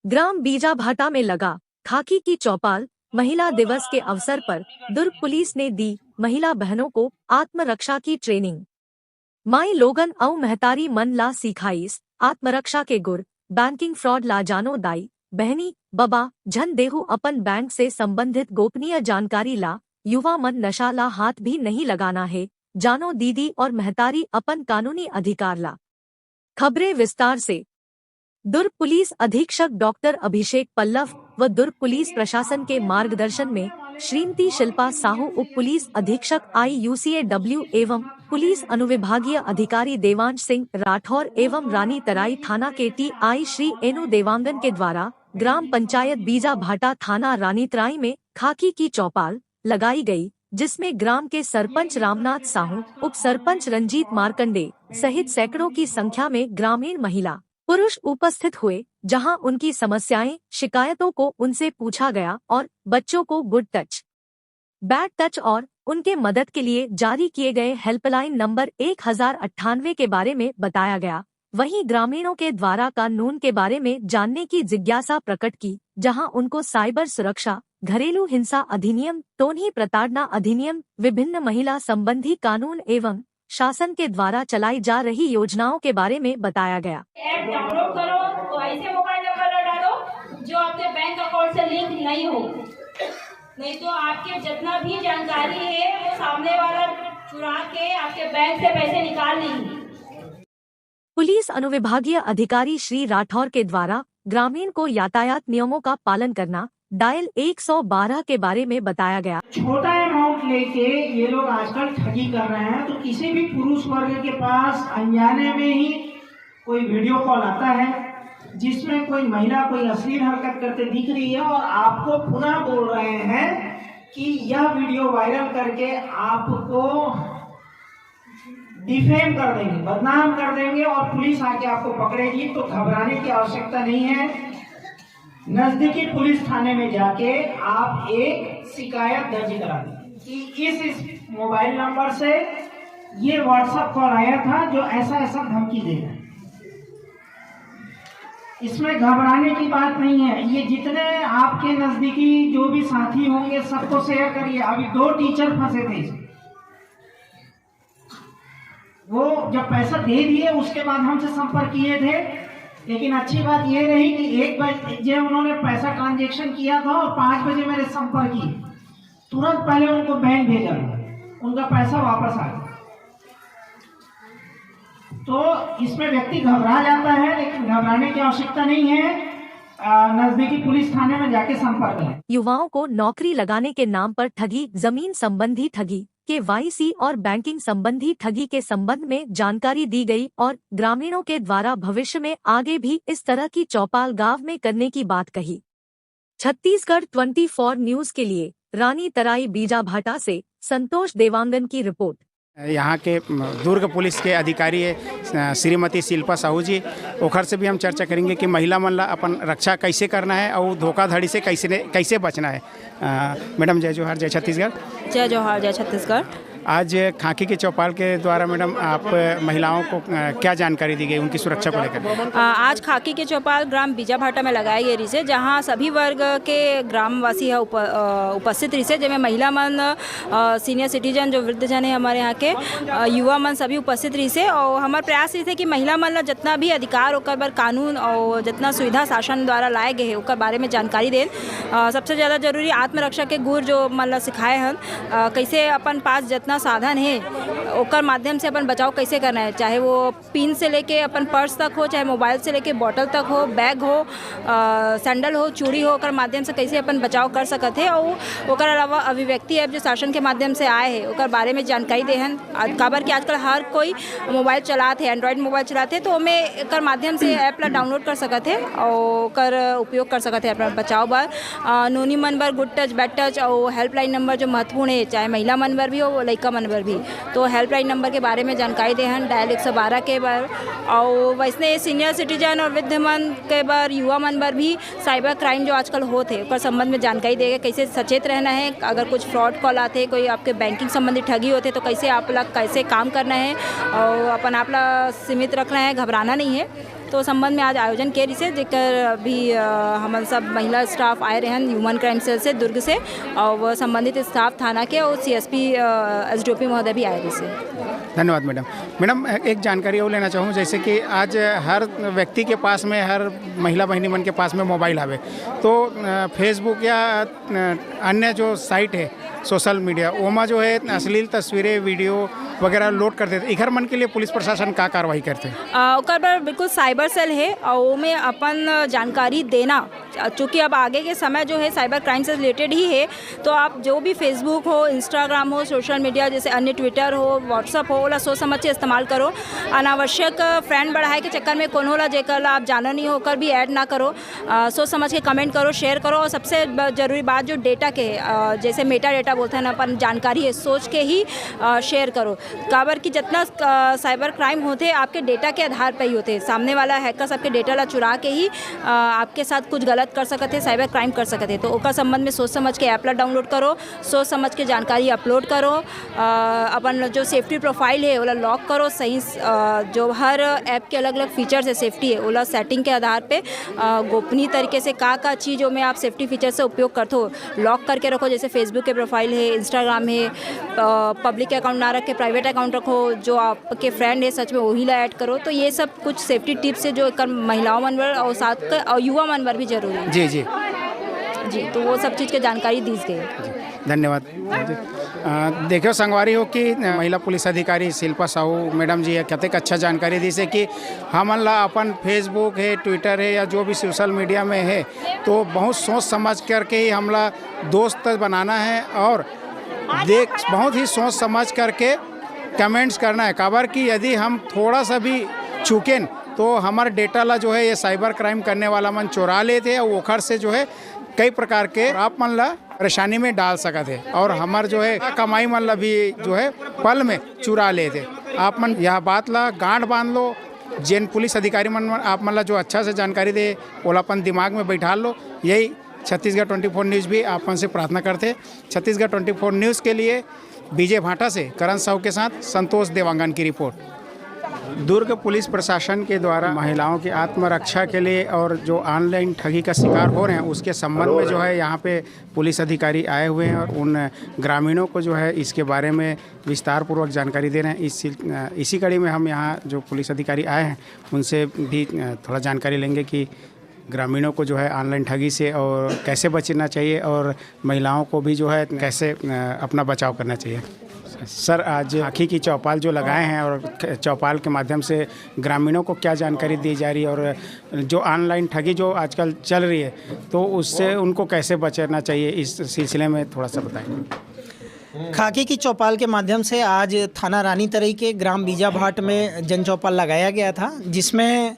ग्राम बीजाभाटा में लगा खाकी की चौपाल। महिला दिवस के अवसर पर दुर्ग पुलिस ने दी महिला बहनों को आत्मरक्षा की ट्रेनिंग। माई लोगन औ महतारी मन ला सिखाईस आत्मरक्षा के गुर। बैंकिंग फ्रॉड ला जानो दाई बहनी बबा झन देहु अपन बैंक से संबंधित गोपनीय जानकारी ला। युवा मन नशा ला हाथ भी नहीं लगाना है, जानो दीदी और महतारी अपन कानूनी अधिकार ला। खबरें विस्तार से। दुर्ग पुलिस अधीक्षक डॉक्टर अभिषेक पल्लव व दुर्ग पुलिस प्रशासन के मार्गदर्शन में श्रीमती शिल्पा साहू उप पुलिस अधीक्षक IUCAW एवं पुलिस अनुविभागीय अधिकारी देवांश सिंह राठौर एवं रानी तराई थाना के TI श्री एनु देवांगन के द्वारा ग्राम पंचायत बीजाभाटा थाना रानी तराई में खाकी की चौपाल लगाई गई, जिसमें ग्राम के सरपंच रामनाथ साहू, उप सरपंच रंजीत मार्कंडे सहित सैकड़ों की संख्या में ग्रामीण महिला पुरुष उपस्थित हुए, जहां उनकी समस्याएं शिकायतों को उनसे पूछा गया और बच्चों को गुड टच, बैड टच और उनके मदद के लिए जारी किए गए हेल्पलाइन नंबर 1098 के बारे में बताया गया। वहीं ग्रामीणों के द्वारा कानून के बारे में जानने की जिज्ञासा प्रकट की, जहां उनको साइबर सुरक्षा, घरेलू हिंसा अधिनियम, टोन्ही प्रताड़ना अधिनियम, विभिन्न महिला संबंधी कानून एवं शासन के द्वारा चलाई जा रही योजनाओं के बारे में बताया गया। ऐप डाउनलोड करो तो ऐसे मोबाइल नंबर डालो जो आपके बैंक अकाउंट से लिंक नहीं हो, नहीं तो आपके जितना भी जानकारी है वो सामने वाला चुरा के आपके बैंक से पैसे निकाल लेंगे। पुलिस अनुविभागीय अधिकारी श्री राठौर के द्वारा ग्रामीण को यातायात नियमों का पालन करना, डायल 112 के बारे में बताया गया। छोटा अमाउंट लेके ये लोग आजकल ठगी कर रहे हैं, तो किसी भी पुरुष वर्ग के पास अनजाने में ही कोई वीडियो कॉल आता है जिसमें कोई महिला कोई अश्लील हरकत करते दिख रही है और आपको पुनः बोल रहे हैं कि यह वीडियो वायरल करके आपको डिफेम कर देंगे, बदनाम कर देंगे और पुलिस आके आपको पकड़ेगी। तो घबराने की आवश्यकता नहीं है। नजदीकी पुलिस थाने में जाके आप एक शिकायत दर्ज करा दें कि इस मोबाइल नंबर से ये व्हाट्सएप कॉल आया था जो ऐसा ऐसा धमकी दे रहा है। इसमें घबराने की बात नहीं है। ये जितने आपके नजदीकी जो भी साथी होंगे सबको शेयर करिए। अभी 2 टीचर फंसे थे, वो जब पैसा दे दिए उसके बाद हमसे संपर्क किए थे, लेकिन अच्छी बात ये रही कि 1 बजे उन्होंने पैसा ट्रांजैक्शन किया था और 5 बजे मेरे संपर्क किए, तुरंत पहले उनको बैंक भेजा, उनका पैसा वापस आ गया। तो इसमें व्यक्ति घबरा जाता है, लेकिन घबराने की आवश्यकता नहीं है। नजदीकी पुलिस थाने में जाके संपर्क करें। युवाओं को नौकरी लगाने के नाम पर ठगी, जमीन संबंधी ठगी, KYC और बैंकिंग संबंधी ठगी के संबंध में जानकारी दी गई और ग्रामीणों के द्वारा भविष्य में आगे भी इस तरह की चौपाल गांव में करने की बात कही। छत्तीसगढ़ 24 न्यूज के लिए रानी तराई बीजाभाटा से संतोष देवांगन की रिपोर्ट। यहाँ के दुर्ग पुलिस के अधिकारी है श्रीमती शिल्पा साहू जी, ओखर से भी हम चर्चा करेंगे कि महिला मन ला अपन रक्षा कैसे करना है और धोखाधड़ी से कैसे बचना है। मैडम जय जोहार, जय छत्तीसगढ़। जय जोहार, जय छत्तीसगढ़। आज खाकी के चौपाल के द्वारा मैडम आप महिलाओं को क्या जानकारी दी गई उनकी सुरक्षा को लेकर? आज खाकी के चौपाल ग्राम बीजाभाटा में लगाई गई रिसे, जहां सभी वर्ग के ग्रामवासी है उपस्थित रिसे, जिसमें महिला मन, सीनियर सिटीजन जो वृद्ध जन है हमारे यहाँ के, युवा मन सभी उपस्थित रिसे। और हमारे प्रयास ये थे कि महिला मन ला जितना भी अधिकार ओकर बर कानून और जितना सुविधा शासन द्वारा लाए गए है ओकर बारे में जानकारी दें। सबसे ज़्यादा जरूरी आत्मरक्षा के गुर जो मन ला सिखाए हैं, कैसे अपन पास जितना साधन है ओकर माध्यम से अपन बचाव कैसे करना है, चाहे वो पिन से लेके अपन पर्स तक हो, चाहे मोबाइल से लेके बॉटल तक हो, बैग हो, सैंडल हो, चूड़ी हो, ओकर माध्यम से कैसे अपन बचाव कर सकते हैं। और ओकर अलावा अभिव्यक्ति ऐप जो शासन के माध्यम से आए हैं ओकर बारे में जानकारी देहन। काबर कि आजकल हर कोई मोबाइल चलाते हैं, एंड्रॉयड मोबाइल चलाते हैं, तो हमें एकर माध्यम से ऐप ला डाउनलोड कर सकते हैं और ओकर उपयोग कर सकते हैं अपना बचाव बर। नोनी मन बर गुड टच, बैड टच और हेल्पलाइन नंबर जो महत्वपूर्ण है, चाहे महिला मन बर भी हो लड़का मन बर भी, तो हेल्पलाइन नंबर के बारे में जानकारी देहन, डायल 112 के बार। और वैसे सीनियर सिटीजन और वृद्ध मन के बार, युवा मन बर भी साइबर क्राइम जो आजकल होते हैं ओकर संबंध में जानकारी देगा, कैसे सचेत रहना है। अगर कुछ फ्रॉड कॉल आते, कोई आपके बैंकिंग संबंधी ठगी होते तो कैसे आप लोग कैसे काम करना है और अपन आप ला सीमित रखना है, घबराना नहीं है। तो संबंध में आज आयोजन किए से जेकर भी हम सब महिला स्टाफ आए रहे हैं ह्यूमन क्राइम सेल से दुर्ग से, और वह संबंधित स्टाफ थाना के और CSP SDOP महोदय भी आए रहे से। धन्यवाद मैडम। मैडम एक जानकारी और लेना चाहूँ, जैसे कि आज हर व्यक्ति के पास में, हर महिला बहनी मन के पास में मोबाइल आवे, तो फेसबुक या अन्य जो साइट है सोशल मीडिया ओमा जो है अश्लील तस्वीरें वीडियो वगैरह लोड कर देते, इधर मन के लिए पुलिस प्रशासन का कार्रवाई करते हैं? ओकर पर बिल्कुल साइबर सेल है और वो में अपन जानकारी देना, चूँकि अब आगे के समय जो है साइबर क्राइम से रिलेटेड ही है, तो आप जो भी फेसबुक हो, इंस्टाग्राम हो, सोशल मीडिया जैसे अन्य ट्विटर हो, व्हाट्सअप हो, ओला सोच समझ के इस्तेमाल करो। अनावश्यक फ्रेंड बढ़ाए के चक्कर में कौन होला जेकर आप जाना नहीं होकर भी ऐड ना करो। सोच समझ के कमेंट करो, शेयर करो, और सबसे ज़रूरी बात जो डेटा के जैसे मेटा डेटा बोलते हैं ना, अपन जानकारी है सोच के ही शेयर करो। काबर की जितना साइबर क्राइम होते हैं आपके डेटा के आधार पर ही होते हैं, सामने वाला हैकर आपके डेटा ला चुरा के ही आपके साथ कुछ गलत कर सकते हैं, साइबर क्राइम कर सकते हैं। तो ओका संबंध में सोच समझ के ऐप ला डाउनलोड करो, सोच समझ के जानकारी अपलोड करो, अपन जो सेफ्टी प्रोफाइल है ओला लॉक करो सही, जो हर ऐप के अलग अलग फीचर्स है सेफ्टी है ओला सेटिंग के आधार पे गोपनीय तरीके से का चीज़ों में आप सेफ्टी फीचर से उपयोग करते हो लॉक करके रखो। जैसे फेसबुक के प्रोफाइल है, इंस्टाग्राम है, पब्लिक अकाउंट ना रख के प्राइवेट अकाउंट रखो, जो आपके फ्रेंड है सच में वही ला ऐड करो। तो ये सब कुछ सेफ्टी टिप्स है जो महिलाओं मनवर और साथ और युवा मनवर भी जरूरी है। जी जी जी, तो वो सब चीज़ की जानकारी दी गई। धन्यवाद। देखो संगवारी हो कि महिला पुलिस अधिकारी शिल्पा साहू मैडम जी कतेक अच्छा जानकारी दी से कि हमन ला अपन फेसबुक है, ट्विटर है या जो भी सोशल मीडिया में है तो बहुत सोच समझ करके ही हमला दोस्त बनाना है, और बहुत ही सोच समझ करके कमेंट्स करना है। काबर कि यदि हम थोड़ा सा भी चूकें तो हमारे डेटा ला जो है ये साइबर क्राइम करने वाला मन चुरा लेते हैं, और ओखर से जो है कई प्रकार के आप मन ला परेशानी में डाल सकते हैं, और हमार जो है कमाई मन ला भी जो है पल में चुरा लेते। आप मन यह बात ला गांठ बांध लो, जिन पुलिस अधिकारी मन आप मन ला जो अच्छा से जानकारी दे ओला अपन दिमाग में बैठा लो। यही छत्तीसगढ़ 24 न्यूज़ भी आप मन से प्रार्थना करते। छत्तीसगढ़ 24 न्यूज़ के लिए विजय भाटा से करण साहू के साथ संतोष देवांगन की रिपोर्ट। दुर्ग पुलिस प्रशासन के द्वारा महिलाओं की आत्मरक्षा के लिए और जो ऑनलाइन ठगी का शिकार हो रहे हैं उसके संबंध में जो है यहाँ पे पुलिस अधिकारी आए हुए हैं, और उन ग्रामीणों को जो है इसके बारे में विस्तार पूर्वक जानकारी दे रहे हैं। इसी कड़ी में हम यहाँ जो पुलिस अधिकारी आए हैं उनसे भी थोड़ा जानकारी लेंगे कि ग्रामीणों को जो है ऑनलाइन ठगी से और कैसे बचना चाहिए, और महिलाओं को भी जो है कैसे अपना बचाव करना चाहिए। सर, आज आँखी की चौपाल जो लगाए हैं और चौपाल के माध्यम से ग्रामीणों को क्या जानकारी दी जा रही है, और जो ऑनलाइन ठगी जो आजकल चल रही है तो उससे उनको कैसे बचना चाहिए, इस सिलसिले में थोड़ा सा बताएं। खाकी की चौपाल के माध्यम से आज थाना रानी तराई के ग्राम बीजाभाट में जन चौपाल लगाया गया था, जिसमें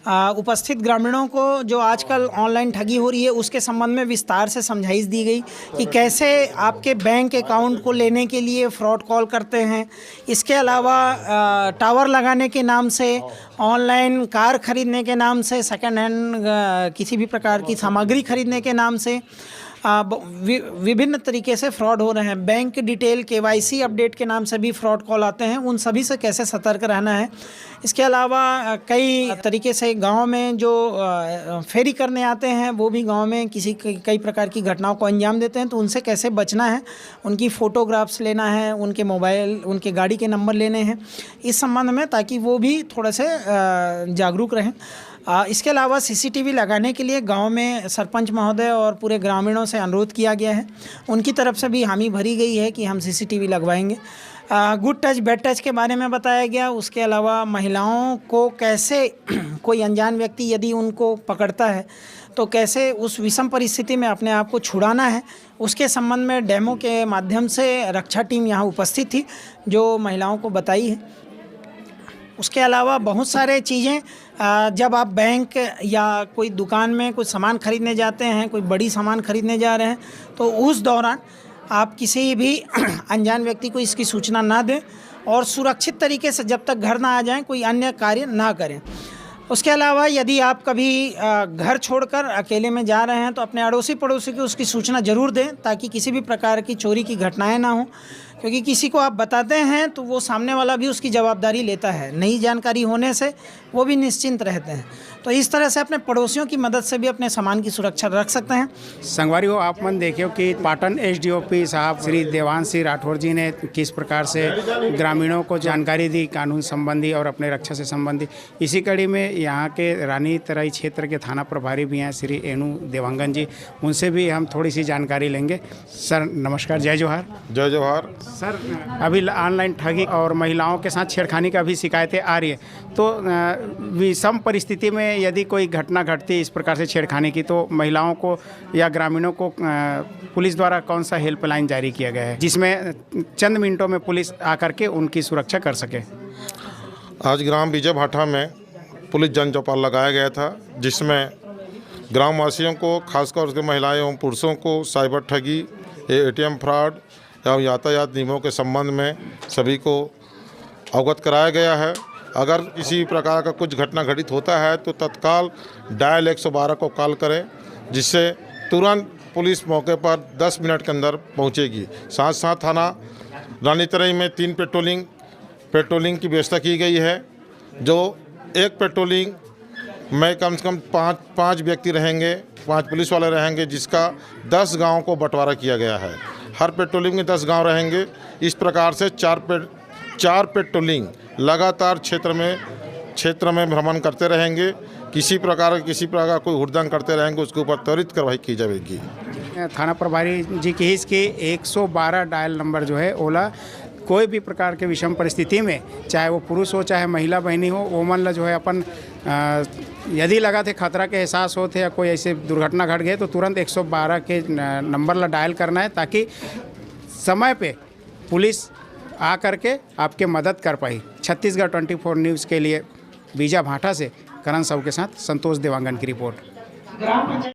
उपस्थित ग्रामीणों को जो आजकल ऑनलाइन ठगी हो रही है उसके संबंध में विस्तार से समझाइश दी गई कि कैसे आपके बैंक अकाउंट को लेने के लिए फ्रॉड कॉल करते हैं। इसके अलावा टावर लगाने के नाम से, ऑनलाइन कार खरीदने के नाम से, सेकंड हैंड किसी भी प्रकार की सामग्री खरीदने के नाम से विभिन्न तरीके से फ्रॉड हो रहे हैं। बैंक डिटेल KYC अपडेट के नाम से भी फ्रॉड कॉल आते हैं, उन सभी से कैसे सतर्क रहना है। इसके अलावा कई तरीके से गांव में जो फेरी करने आते हैं वो भी गांव में कई प्रकार की घटनाओं को अंजाम देते हैं, तो उनसे कैसे बचना है, उनकी फ़ोटोग्राफ्स लेना है, उनके मोबाइल, उनके गाड़ी के नंबर लेने हैं इस संबंध में, ताकि वो भी थोड़ा से जागरूक रहें। इसके अलावा CCTV लगाने के लिए गांव में सरपंच महोदय और पूरे ग्रामीणों से अनुरोध किया गया है। उनकी तरफ से भी हामी भरी गई है कि हम CCTV लगवाएंगे। गुड टच बैड टच के बारे में बताया गया। उसके अलावा महिलाओं को कैसे कोई अनजान व्यक्ति यदि उनको पकड़ता है तो कैसे उस विषम परिस्थिति में अपने आप को छुड़ाना है, उसके संबंध में डेमो के माध्यम से रक्षा टीम यहाँ उपस्थित थी जो महिलाओं को बताई है। उसके अलावा बहुत सारे चीज़ें, जब आप बैंक या कोई दुकान में कुछ सामान खरीदने जाते हैं, कोई बड़ी सामान खरीदने जा रहे हैं, तो उस दौरान आप किसी भी अनजान व्यक्ति को इसकी सूचना ना दें, और सुरक्षित तरीके से जब तक घर ना आ जाएं कोई अन्य कार्य ना करें। उसके अलावा यदि आप कभी घर छोड़कर अकेले में जा रहे हैं तो अपने अड़ोसी पड़ोसी को उसकी सूचना ज़रूर दें, ताकि किसी भी प्रकार की चोरी की घटनाएं ना हों। क्योंकि किसी को आप बताते हैं तो वो सामने वाला भी उसकी जवाबदारी लेता है, नई जानकारी होने से वो भी निश्चिंत रहते हैं। तो इस तरह से अपने पड़ोसियों की मदद से भी अपने सामान की सुरक्षा रख सकते हैं। संगवारी हो आप मन देखियो कि पाटन एसडीओपी साहब श्री देवांश सिंह राठौर जी ने किस प्रकार से ग्रामीणों को जानकारी दी कानून संबंधी और अपने रक्षा से संबंधी। इसी कड़ी में यहाँ के रानी तराई क्षेत्र के थाना प्रभारी भी हैं श्री एनू देवांगन जी, उनसे भी हम थोड़ी सी जानकारी लेंगे। सर नमस्कार, जय जोहार। जय जोहार। सर अभी ऑनलाइन ठगी और महिलाओं के साथ छेड़खानी का भी शिकायतें आ रही है, तो विषम परिस्थिति में यदि कोई घटना घटती है इस प्रकार से छेड़खानी की, तो महिलाओं को या ग्रामीणों को पुलिस द्वारा कौन सा हेल्पलाइन जारी किया गया है जिसमें चंद मिनटों में पुलिस आकर के उनकी सुरक्षा कर सके? आज ग्राम बीजाभाटा में पुलिस जन चौपाल लगाया गया था, जिसमें ग्रामवासियों को खासतौर से महिलाएं एवं पुरुषों को साइबर ठगी, एटीएम फ्रॉड एवं यातायात नियमों के संबंध में सभी को अवगत कराया गया है। अगर किसी प्रकार का कुछ घटना घटित होता है तो तत्काल डायल 112 को कॉल करें, जिससे तुरंत पुलिस मौके पर 10 मिनट के अंदर पहुंचेगी। साथ साथ थाना रानी तराई में 3 पेट्रोलिंग की व्यवस्था की गई है, जो एक पेट्रोलिंग में कम से कम पाँच व्यक्ति रहेंगे, 5 पुलिस वाले रहेंगे, जिसका 10 गाँव को बंटवारा किया गया है। हर पेट्रोलिंग में 10 गांव रहेंगे। इस प्रकार से 4 पेट्रोलिंग लगातार क्षेत्र में भ्रमण करते रहेंगे। किसी प्रकार कोई हुड़दंग करते रहेंगे, उसके ऊपर त्वरित कार्रवाई की जाएगी। थाना प्रभारी जी की इसकी 112 डायल नंबर जो है ओला कोई भी प्रकार के विषम परिस्थिति में, चाहे वो पुरुष हो चाहे महिला बहनी हो, वो मन ला जो है अपन यदि लगा थे खतरा के एहसास होते या कोई ऐसे दुर्घटना घट गए तो तुरंत 112 के नंबर ला डायल करना है, ताकि समय पे पुलिस आ करके आपके मदद कर पाई। छत्तीसगढ़ 24 न्यूज़ के लिए बीजाभाटा से करण साहू के साथ संतोष देवांगन की रिपोर्ट।